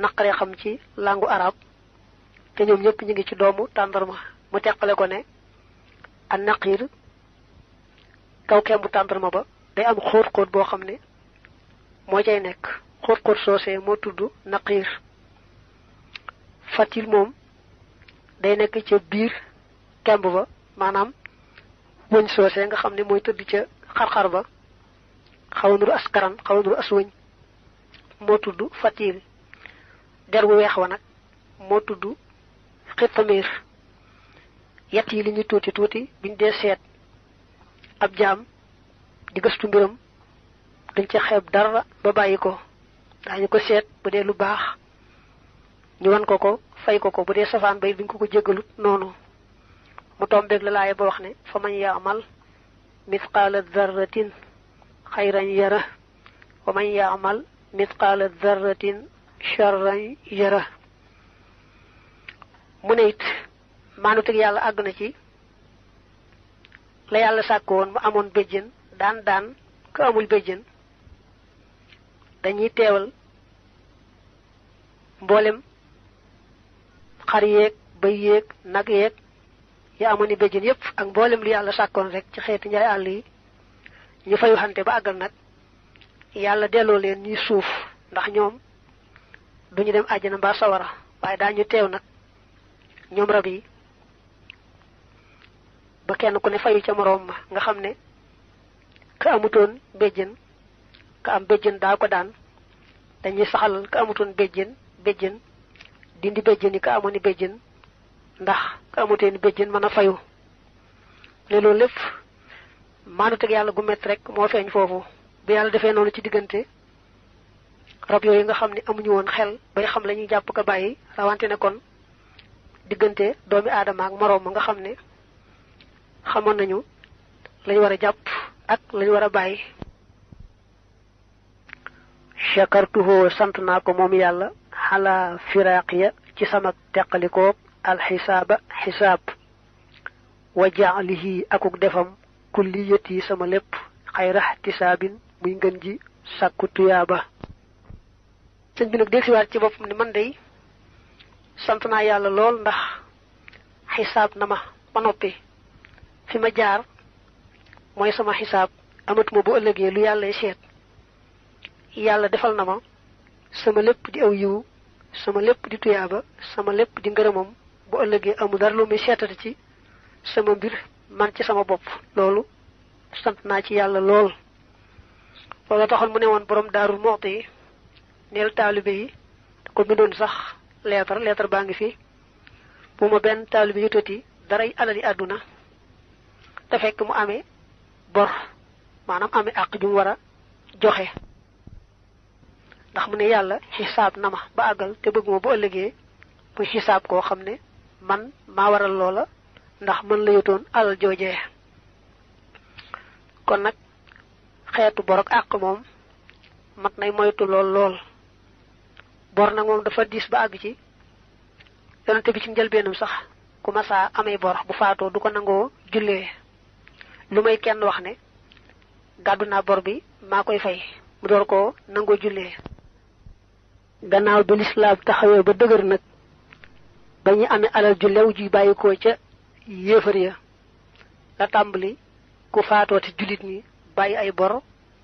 naqaree xam ci langu arab te ñoom ñëpp ñu ngi ci doomu tàndarma mu teqale ko ne an naqir kaw kembu tàndarma ba day am xóot-xóot boo xam ne moo cay nekk xóot-xóot soosee moo tudd naqir fatil moom day nekk ca biir kemb ba maanaam wëñ soosee nga xam ne mooy tëdd ca xar-xar ba xaw nuru askaran xaw nuru as wëñ moo tudd fatil der bu weex wa nag moo tudd xitmir yett yi li ñu tuuti tuuti biñ dee seet ab jaam di gëstu mbiram dañ ca xeeb dara ba bàyyi ko daañu ko seet bu dee lu baax ñu wan ko fay ko bu dee safaan bay biñ ko jéggalut noonu mu tombeeg la laaya ba wax ne fa man yaamal mithqaala darratin xayran yara wa man yaamal mithqaala darratin charran yara mu ne it maanuteg yàlla àgg na ci la yàlla sàkk woon mu amoon béjjën daan ka amul béjjën dañuy teewal mboolem xar yeeg bëy yeeg nag yeeg ya amoon ni béjjën yépp ak mboolem lu yàlla sàkkoon rek ci xeeti njaay àll yi ñu fayu xante ba àggal nag yàlla delloo leen ñuy suuf ndax ñoom duñu dem àjjana mbaa sawara waaye daañu teew nag ñoom rab yi ba kenn ku ne fayu ca moroom ma nga xam ne ka amutoon béjjën ka am béjjën daa ko daan dañuy saxal ka amutoon béjjën dindi béjjën yi ka amoon ni béjjën ndax ka amutoon béjjën mën a fayu ne loolu lépp maanu teg yàlla gu mett rek moo feeñ foofu bu yàlla defee noonu ci diggante rab yooyu nga xam ne amuñu woon xel bay xam la ñuy jàpp ko bàyyi rawante ne kon diggante doomi aadama ak moroom ma nga xam ne xamoon nañu lañu war a jàpp ak lañu war a bàyyi shakartuhu sant naa ko moom yàlla xala firaaqiya ci sama teqalikoo alxisaaba xisaab wa jaalihi akuk defam kulliyati sama lépp xayra ihtisaabin muy ngën ji sàkku tuyaaba sëñ bi nag del siwaat ci boppam ni man day sant naa yàlla lool ndax xisaab na ma ba noppi fi ma jaar mooy sama xisaab amatuma bu ëllëgee lu yàllay seet yàlla defal na ma sama lépp di aw yiwu sama lépp di tuyaaba sama lépp di ngërëmam bu ëllëgee amul dara lu muy seetati ci sama mbir man ci sama bopp loolu sant naa ci yàlla lool loolu taxoon mu ne woon borom Daaru Muxti yi neel taalibe yi ko bindoon sax leetar baa ngi fi bu ma benn taalibe yutati daray alali àdduna te fekk mu amee bor maanaam amee àq ju mu war a joxe ndax mu ne yàlla xisaab na ma ba àggal te bëgg ma bu ëllëgee muy xisaab koo xam ne man maa waral loola ndax mën la yotoon alal joojee kon nag xeetu bor ak àq moom mat nay moytu lool bor nag moom dafa diis ba àgg ci yonente bi ci njëlbeenam sax ku masaa amee bor bu faatoo du ko nangoo jullee lu may kenn wax ne gàddu naa bor bi maa koy fay mu door koo nangoo jullee gannaaw bi lislaam taxawee ba dëgër nag ba ñu amee alal ju lew ju bàyyikoo ca yéefar ya la tàmbali ku faatoo ci jullit ñi bàyyi ay bor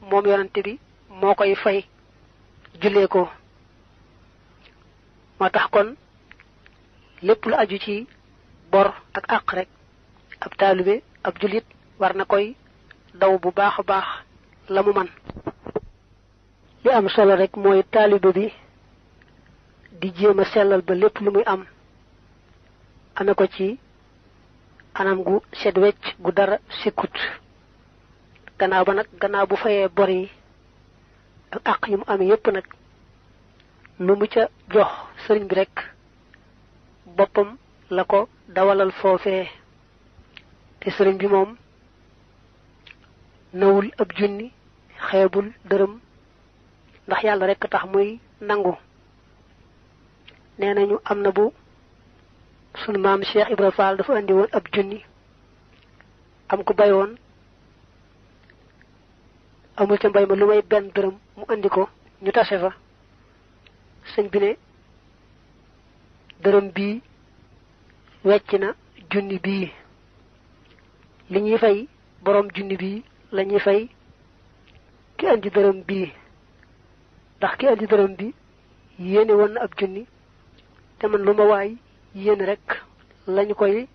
moom yonente bi moo koy fay jullee ko moo tax kon lépp lu aju ci bor ak àq rek ab taalibe ab jullit war na koy daw bu baax a baax la mu man li am solo rek mooy taalibe bi di jéem a sellal ba lépp lu muy am ame ko ci anam gu set wecc gu dara sikkut gannaaw ba nag gannaaw bu fayee bor yi ak àq yi mu amee yépp nag lu mu ca jox sëriñ bi rek boppam la ko dawalal foofee te sëriñ bi moom nawul ab junni xeebul dërëm ndax yàlla rek tax muy nangu nee nañu am na bu sunu maam Cheikh Ibra Fall dafa andi woon ab junni am ko bayoon amul ca mbay ma lu may benn dërëm mu andi ko ñu tase fa sëñ bi ne dërëm bii wecc na junni bii li ñuy fay borom junni bii la ñuy fay ki andi dërëm bii ndax ki andi dërëm bi yéene woon na ab junni te man lu ma waay yéene rek lañu koy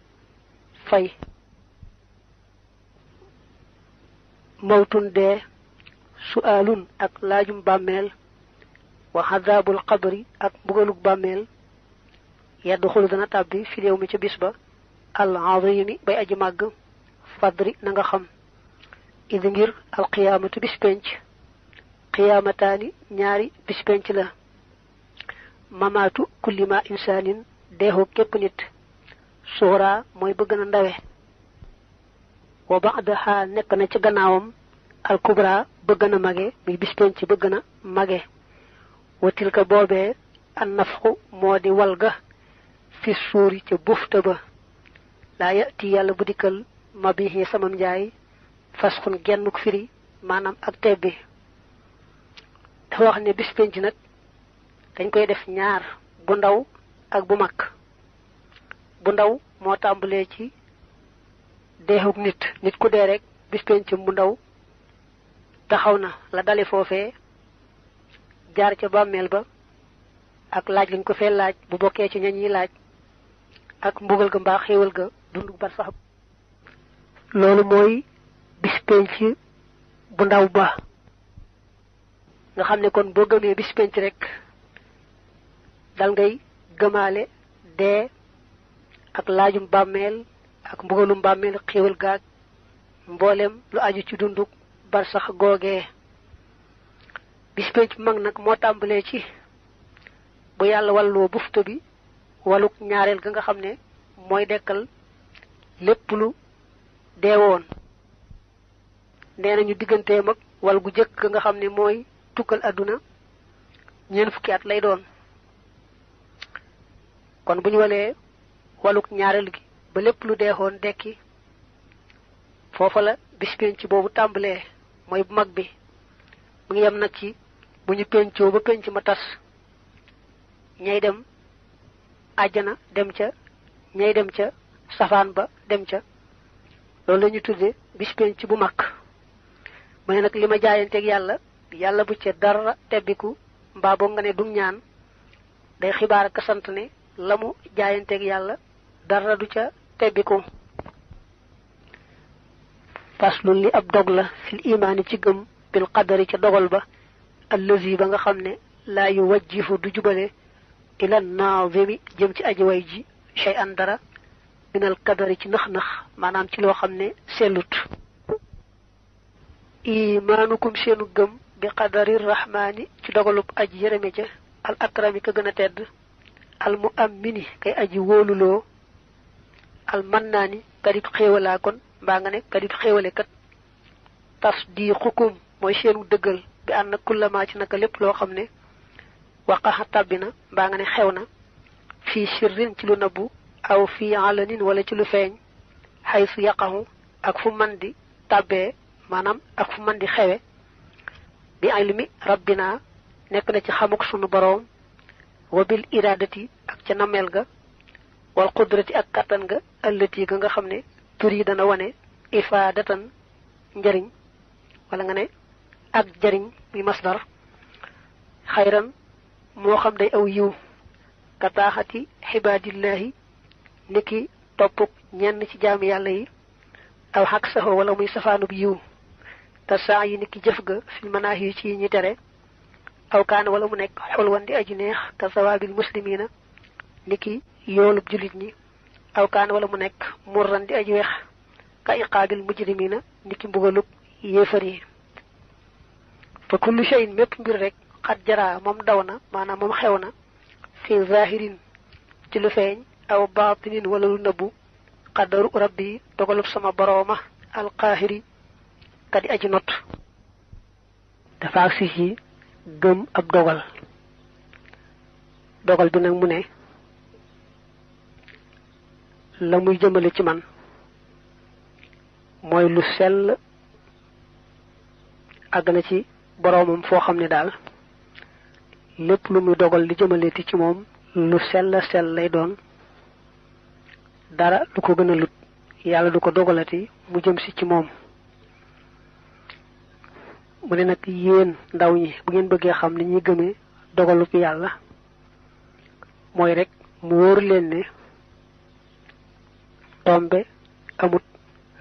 fay mawtun dee su'aalun ak laajum bàmmeel wa xadaabul xabri ak mbugalug bàmmeel yaddu xulu dana tàbbi fi réew mi ca bis ba al azimi bay aji màgg fadri na nga xam idi ngir al qiyaamatu bis penc qiyaamataani ñaari bis penc la mamaatu kullima insaanin deexu képp nit suura mooy bëgg na ndawe wa ba'daha nekk na ci gannaawam al kubra bëgg na mage muy bis penc bëgg na mage wa tilka boobee an nafxu moo di walga fi suuri ca bufta ba laa yati yàlla bu dikkal ma bi samam njaay fasxun gennuk firi maanaam ak tebbi dafa wax ne bis penc nag dañ koy def ñaar bu ndaw ak bu mag bu ndaw moo tàmbalee ci deexuk nit ku dee rek bis pencam bu ndaw taxaw na la dale foofee jaar ca bàmmeel ba ak laaj lañ ko fee laaj bu bokkee ci ñañuy laaj ak mbugal ga mbaa xéewal ga dund bar sax loolu mooy bis penc bu ndaw ba nga xam ne kon boo gëmee bis penc rek dal ngay gëmaale dee ak laajum bàmmeel ak mbugalum bàmmeel xéewal gaag mboolem lu aju ci dunduk bar sax googee bis penc mag nag moo tàmbalee ci bu yàlla walloo bufta bi waluk ñaareel ga nga xam ne mooy dekkal lépp lu deewoon nee nañu digganteem ak wal gu jëkk ga nga xam ne mooy tukkal àdduna ñeent fukki at lay doon kon bu ñu walee waluk ñaareel gi ba lépp lu deexoon dekki foofa la bis penc boobu tàmbalee mooy bu mag bi mu ngi yem nag ci bu ñu pencoo ba penc ma tas ñay dem àjjana dem ca ñay dem ca safaan ba dem ca loolu la ñu tudde bis penc bu mag mu ne nag li ma jaayanteeg yàlla bu ca dara tebbiku mbaa boo nga ne dum ñaan day xibaar ak sant ne la mu jaayanteeg yàlla dara du ca tebbiku faslun li ab dog la fil imaani ci gëm bil qadari ca dogal ba allazi ba nga xam ne laa yu wajjifu du jubale ila naazimi jëm ci aji way ji shay an dara minal qadari ci nax-nax maanaam ci loo xam ne sellut imaanukum seenu gëm bi qadari rahmaani ci dogalub aji yërëme ca al akrami ka gën a tedd al muammini kay aji wóoluloo al mannaani kadib xéewalaa kon mbaa nga ne kadib xéewale kat tasdiqukum mooy seenu dëggal bi ànd na kullamaa ci naka lépp loo xam ne waqaxa tàbbi na mbaa nga ne xew na fii sirrin ci lu nëbbu aw fii alanin wala ci lu feeñ xaysu yaqaxu ak fu man di tàbbee maanaam ak fu man di xewe bi ilmi rabbina nekk na ci xamuk sunu boroom wa bil iradati ak ca nameel ga wal qudrati ak kattan ga ëllëti ga nga xam ne tur yi dana wane ifaadatan njëriñ wala nga ne ak jëriñ mi masdar xayran moo xam day aw yiw kataaxati xibaadillahi niki toppuk ñenn ci jaami yàlla yi aw xaq saxoo wala muy safaanub yiw te saa yi niki jëf ga fil manaahi ci ñi tere aw kaan wala mu nekk xulwan di aji neex ka sawaabil muslimina niki yoolub julit ñi aw kaan wala mu nekk murran di aji weex ka iqaabil mujrimina niki mbugalub yéefar yi fa kullu shay'in mépp mbir rek xat jaraa moom daw na maanaam moom xew na fi zahirin ci lu feeñ aw baatinin wala lu nëbbu qadaru rabbi dogalub sama borooma alqaahiri kadi aji not dafa agsi ci gëm ab dogal bi nag mu ne la muy jëmale ci man mooy lu sell àgg na ci boroomam foo xam ne daal lépp lu muy dogal li jëmaleeti ci moom lu sell lay doon dara du ko gën a lut yàlla du ko dogalati mu jëm si ci moom mu ne nag yéen ndaw ñi bu ngeen bëggee xam ni ñuy gëmee dogalub yàlla mooy rek mu wóor leen ne tombe amut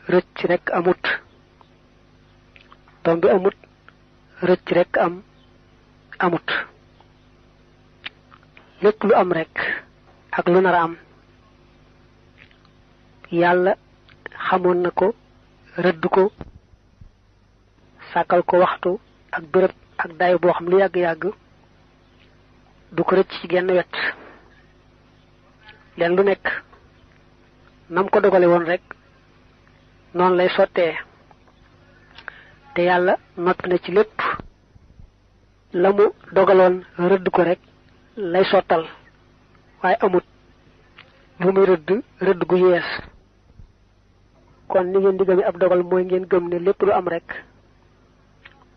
rëcc rek amut tombe amut rëcc rek amut lépp lu am rek ak lu nar a am yàlla xamoon na ko rëdd ko sàkkal ko waxtu ak béréb ak daay boo xam lu yàgg-yàgg du ko rëcc ci genn wet leen lu nekk nam ko dogale woon rek noonu lay sottee te yàlla noppi na ci lépp la mu dogaloon rëdd ko rek lay sottal waaye amut lu muy rëdd gu yees kon ni ngeen di gëmee ab dogal mooy ngeen gëm ne lépp lu am rek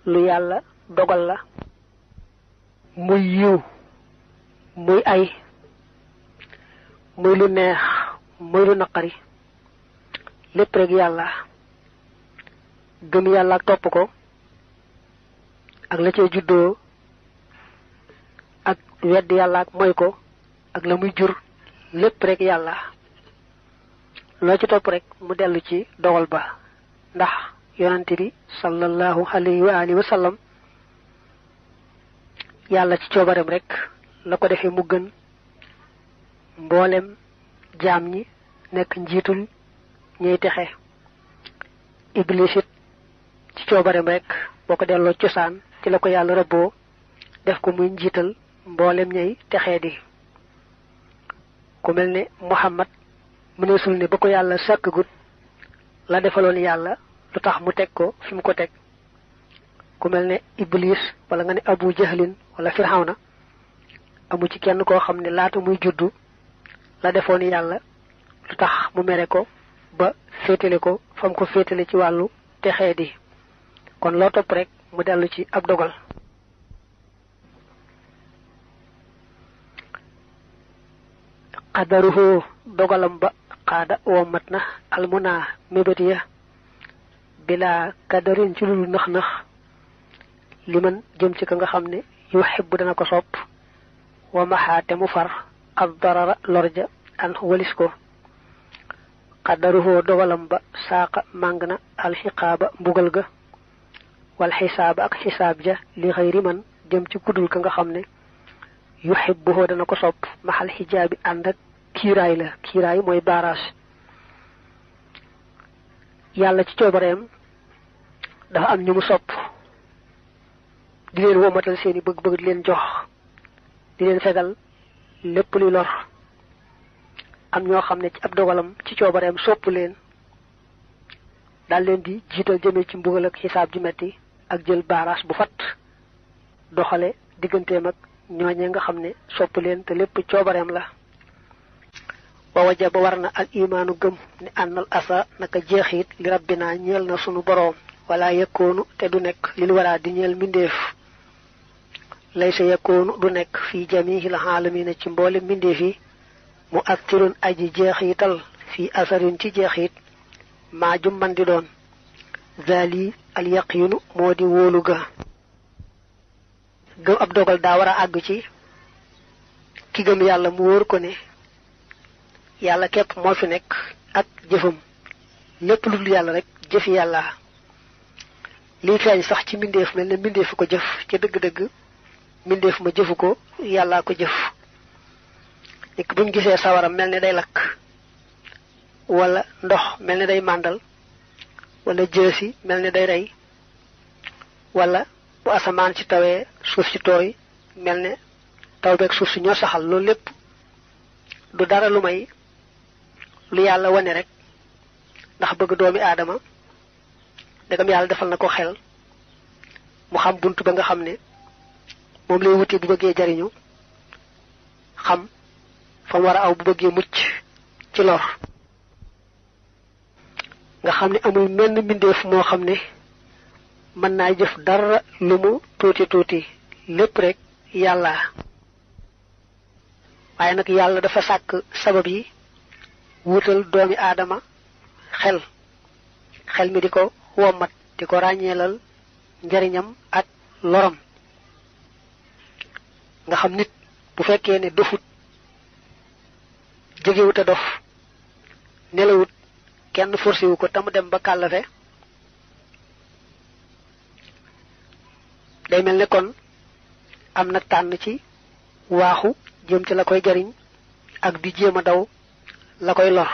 lu yàlla dogal la muy yiw muy ay muy lu neex muy lu naqari lépp rek yàlla gëm yàlla ak topp ko ak la cee juddoo ak wedd yàlla ak moy ko ak la muy jur lépp rek yàlla loo ci topp rek mu dellu ci dogal ba ndax yonante bi sallallahu alayhi wa alihi wa sallam yàlla ci coobareem rek la ko defee mu gën mboolem jaam ñi nekk njiitul ñuy texe iblis it ci coobareem rek boo ko delloo cosaan ci la ko yàlla rëbboo def ko muy njiital mboolem ñay texee di ku mel ne Muhammad mëneesul ne ba ko yàlla sàkkagut la defaloon yàlla lu tax mu teg ko fi mu ko teg ku mel ne iblis wala nga ne abu jahlin wala firxawna amu ci kenn koo xam ne laata muy juddu la defoon yàlla lu tax mu mere ko ba féetale ko fam ko féetale ci wàllu texee di kon loo topp rek mu dellu ci ab dogal qadaruhu dogalam ba xaada womat na almuna mébétiya bila kadarin ci lulu nëx-nëx li man jëm ci ka nga xam ne yuhibbu dana ko sopp wa maxaate mu far ad darara lorja an walis ko qadaruhu dogalam ba saaqa màng na alxiqaaba mbugal ga wal xisaaba ak xisaab ja li xëyri man jëm ci kudul ka nga xam ne yuhibbuhu dana ko sopp maxal xijaabi ànd ak kiiraay la kiiraay mooy baaraas yàlla ci coobareem dafa am ñu mu sopp di leen womatal seeni bëgg-bëgg di leen jox di leen fegal lépp luy lor am ñoo xam ne ci ab dogalam ci coobareem sopp leen daal leen di jiital jëmee ci mbugal ak xisaab ju metti ak jël baaraas bu fat doxale digganteem ak ñooñe nga xam ne sopp leen te lépp coobareem la wa wajaba war na al imaanu gëm ne ànnal asa naka jeexit li rabbina ñeel na sunu boroom wala yekkoonu te du nekk lil wara di ñeel mbindeef laysa yekkoonu du nekk fii jamihil aalamina ci mboole mbindeef yi mu aktirun aji jeexital fii asarin ci jeexit maa jum man di doon zali al yaqinu moo di wóolu ga gëm ab dogal daa war a àgg ci ki gëm yàlla mu wóor ko ne yàlla képp moo fi nekk ak jëfam lépp lu dul yàlla rek jëfi yàlla lii feeñ sax ci mbindeef mel ne mbindeef ko jëf ca dëgg-dëgg mbindeef ma jëfu ko yàllaa ko jëf nik buñ gisee sawaram mel ne day lakk wala ndox mel ne day màndal wala jësi mel ne day rey wala bu asamaan ci tawee suuf ci tooy mel ne taw beeg suuf si ñoo saxal loolu lépp du dara lu may lu yàlla wane rek ndax bëgg doomi aadama dagam yàlla defal na ko xel mu xam buntu ba nga xam ne moom lay wuti bu bëggee jariñu xam fa mu war a aw bu bëggee mucc ci lor nga xam ne amul menn mbindeef moo xam ne mën naa jëf dara lu mu tuuti tuuti lépp rek yàlla waaye nag yàlla dafa sàkk sabab yi wutal doomi aadama xel mi di ko wommat di ko ràññeelal njariñam ak loram nga xam nit bu fekkee ne dofut jógewut a dof nelawut kenn forcé wu ko tamu dem ba kàllafe day mel ne kon am na tànn ci waaxu jëm ci la koy jariñ ak di jéem a daw la koy lor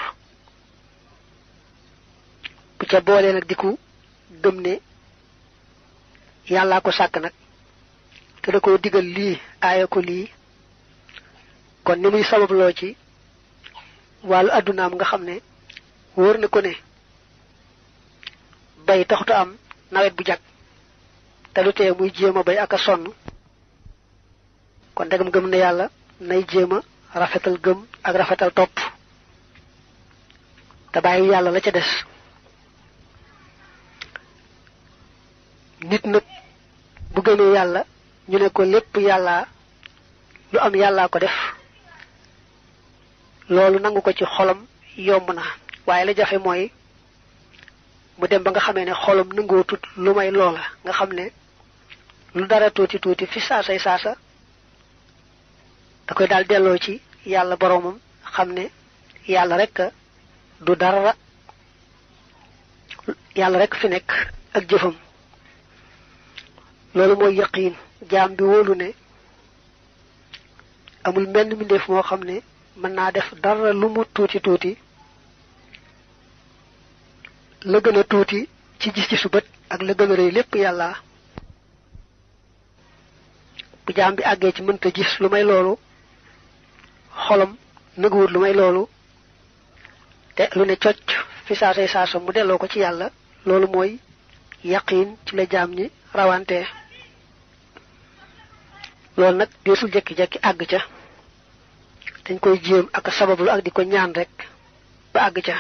bu ca boolee nag di ku gëm ne yàllaa ko sàkk nag te da koo digal lii aaya ko lii kon ni muy sababloo ci wàllu addunaam nga xam ne wóor na ko ne bay taxuta am nawet bu jag te lu tee muy jéem a bay ak a sonn kon dagam gëm ne yàlla nay jéem a rafetal gëm ak rafetal topp te bàyyi yàlla la ca des nit nag bu gëmee yàlla ñu ne ko lépp yàlla lu am yàllaa ko def loolu nangu ko ci xolam yomb na waaye la jafe mooy mu dem ba nga xamee ne xolam nangoo tut lu may loola nga xam ne lu dara tuuti tuuti fi saasay saasa da koy daal delloo ci yàlla boroomam xam ne yàlla rek du dara yàlla rek fi nekk ak jëfam loolu mooy yaqiin jaam bi wóolu ne amul menn mbindeef moo xam ne mën naa def dara lu mu tuuti tuuti la gën a tuuti ci gis ci su bët ak la gën a rëy lépp yàlla bu jaam bi àggee ci mënta gis lu may loolu xolam nëguwut lu may loolu te lu ne cocc fi saasay saasa mu delloo ko ci yàlla loolu mooy yaqiin ci la jaam ñi rawante loolu nag deesul jekki-jekki àgg ca dañ koy jéem ak sabablu ak di ko ñaan rek ba àgg ca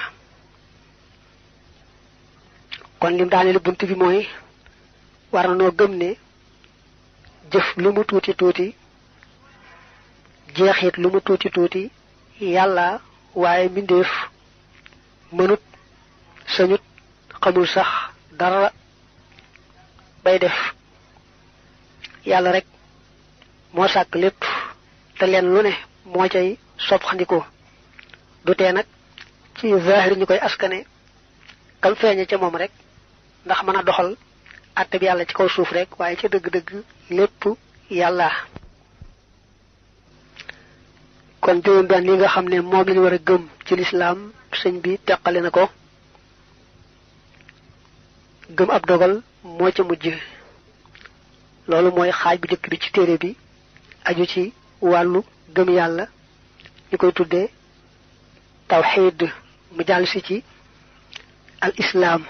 kon lim daane lu bunt bi mooy war na noo gëm ne jëf lu mu tuuti tuuti jeexit lu mu tuuti tuuti yàlla waaye mbindeef mënut sañut xamul sax dara bay def yàlla rek moo sàkk lépp te leen lu ne moo cay soppandiku du tee nag ci zahir ñu koy askane kam feeñe ca moom rek ndax mën a doxal àtte bi yàlla ci kaw suuf rek waaye ca dëgg-dëgg lépp yàlla kon juróom benn li nga xam ne moom lañu war a gëm ci lislaam sëñ bi teqale na ko gëm ab dogal moo ca mujj loolu mooy xaaj bu njëkk bi ci téere bi aju ci wàllu gëm yàlla ñu koy tuddee tawxiid mu jàll si ci al islaam